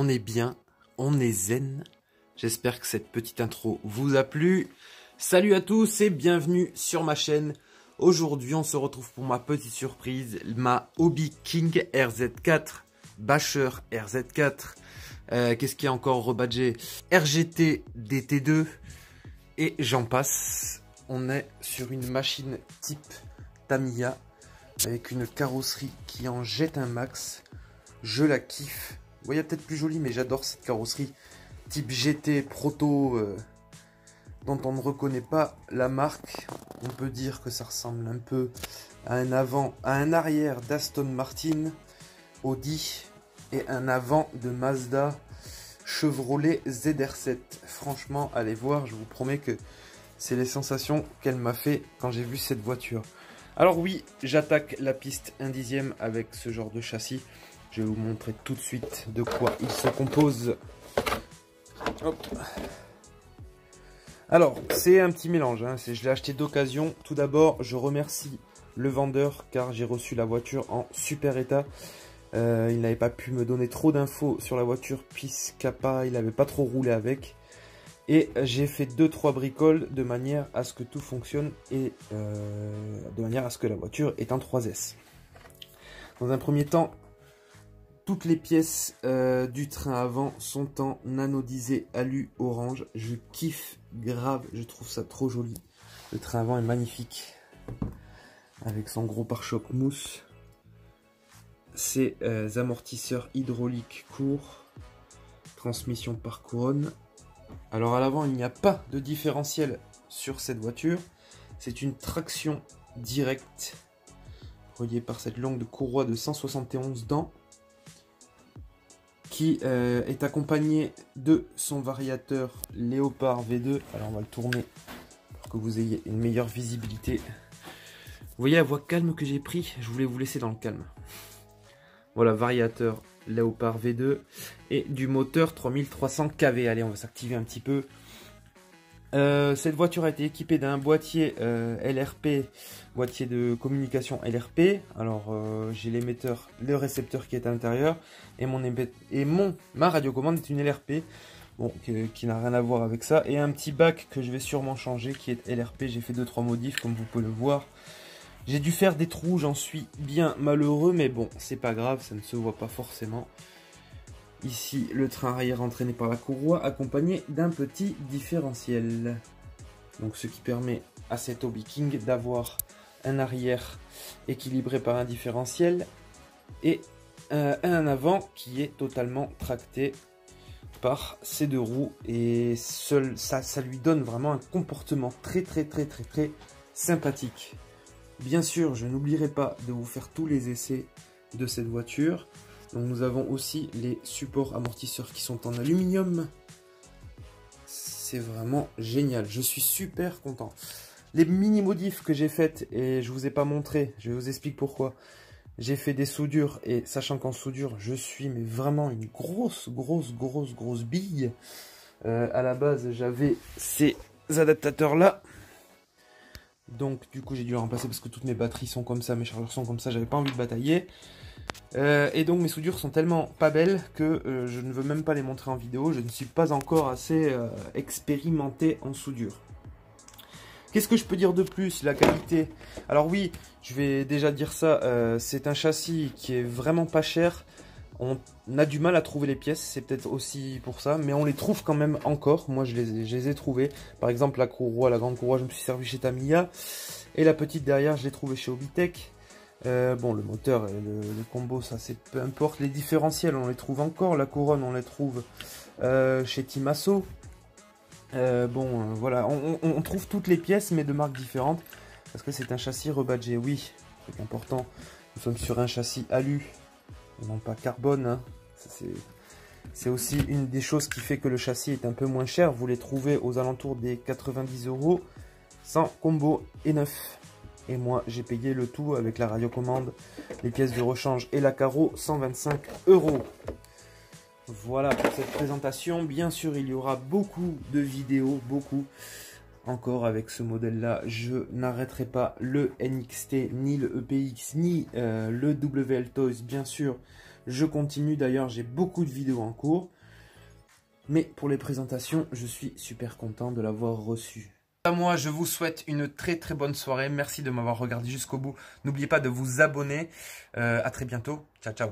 on est bien, on est zen. J'espère que cette petite intro vous a plu. Salut à tous et bienvenue sur ma chaîne. Aujourd'hui, on se retrouve pour ma petite surprise, ma Hobby King RZ4, Basher RZ4. Qu'est-ce qu'il y a encore rebadgé? RGT DT2 et j'en passe. On est sur une machine type Tamiya avec une carrosserie qui en jette un max. Je la kiffe. Vous voyez, peut-être plus jolie, mais j'adore cette carrosserie type GT Proto dont on ne reconnaît pas la marque. On peut dire que ça ressemble un peu à un avant, à un arrière d'Aston Martin, Audi et un avant de Mazda Chevrolet ZR7. Franchement, allez voir, je vous promets que c'est les sensations qu'elle m'a fait quand j'ai vu cette voiture. Alors oui, j'attaque la piste 1/10 avec ce genre de châssis. Je vais vous montrer tout de suite de quoi il se compose. Hop. Alors, c'est un petit mélange, hein. Je l'ai acheté d'occasion. Tout d'abord, je remercie le vendeur car j'ai reçu la voiture en super état. Il n'avait pas pu me donner trop d'infos sur la voiture puisqu'il n'avait pas trop roulé avec. Et j'ai fait 2-3 bricoles de manière à ce que tout fonctionne et de manière à ce que la voiture est en 3S. Dans un premier temps, toutes les pièces du train avant sont en anodisé alu orange. Je kiffe grave, je trouve ça trop joli. Le train avant est magnifique. Avec son gros pare-choc mousse. Ses amortisseurs hydrauliques courts. Transmission par couronne. Alors à l'avant, il n'y a pas de différentiel sur cette voiture. C'est une traction directe. Reliée par cette longue courroie de 171 dents. Qui est accompagné de son variateur Léopard V2. Alors on va le tourner pour que vous ayez une meilleure visibilité. Vous voyez la voix calme que j'ai pris? Je voulais vous laisser dans le calme. Voilà, variateur Léopard V2 et du moteur 3300 kV. Allez, on va s'activer un petit peu. Cette voiture a été équipée d'un boîtier LRP, boîtier de communication LRP. Alors j'ai l'émetteur, le récepteur qui est à l'intérieur et ma radiocommande est une LRP, bon, qui n'a rien à voir avec ça. Et un petit bac que je vais sûrement changer qui est LRP. J'ai fait 2-3 modifs comme vous pouvez le voir. J'ai dû faire des trous, j'en suis bien malheureux, mais bon, c'est pas grave, ça ne se voit pas forcément. Ici, le train arrière entraîné par la courroie, accompagné d'un petit différentiel. Donc, ce qui permet à cette Hobby King d'avoir un arrière équilibré par un différentiel et un avant qui est totalement tracté par ces deux roues. Et seul ça lui donne vraiment un comportement très sympathique. Bien sûr, je n'oublierai pas de vous faire tous les essais de cette voiture. Donc nous avons aussi les supports amortisseurs qui sont en aluminium. C'est vraiment génial. Je suis super content. Les mini modifs que j'ai faites et je vous ai pas montré, je vous explique pourquoi. J'ai fait des soudures et sachant qu'en soudure, je suis mais vraiment une grosse bille. À la base, j'avais ces adaptateurs là. Donc du coup j'ai dû les remplacer parce que toutes mes batteries sont comme ça, mes chargeurs sont comme ça, j'avais pas envie de batailler. Et donc mes soudures sont tellement pas belles que je ne veux même pas les montrer en vidéo. Je ne suis pas encore assez expérimenté en soudure. Qu'est-ce que je peux dire de plus? La qualité. Alors oui, je vais déjà dire ça, c'est un châssis qui est vraiment pas cher. On a du mal à trouver les pièces, c'est peut-être aussi pour ça, mais on les trouve quand même encore. Moi, je les ai trouvées. Par exemple, la courroie, la grande courroie, je me suis servi chez Tamiya. Et la petite derrière, je l'ai trouvée chez Hobbytech. Bon, le moteur et le combo, ça, c'est peu importe. Les différentiels, on les trouve encore. La couronne, on les trouve chez Timasso. Voilà, on trouve toutes les pièces, mais de marques différentes. Parce que c'est un châssis rebadgé, oui. C'est important. Nous sommes sur un châssis alu. Et non pas carbone, hein. C'est aussi une des choses qui fait que le châssis est un peu moins cher. Vous les trouvez aux alentours des 90 € sans combo et neuf. Et moi j'ai payé le tout avec la radiocommande, les pièces de rechange et la carreau 125 €. Voilà pour cette présentation. Bien sûr il y aura beaucoup de vidéos, beaucoup encore avec ce modèle là. Je n'arrêterai pas le NXT, ni le EPX, ni le WL Toys. Bien sûr Je continue d'ailleurs, j'ai beaucoup de vidéos en cours. Mais pour les présentations, je suis super content de l'avoir reçu. Moi, je vous souhaite une très très bonne soirée. Merci de m'avoir regardé jusqu'au bout. N'oubliez pas de vous abonner. À très bientôt. Ciao, ciao.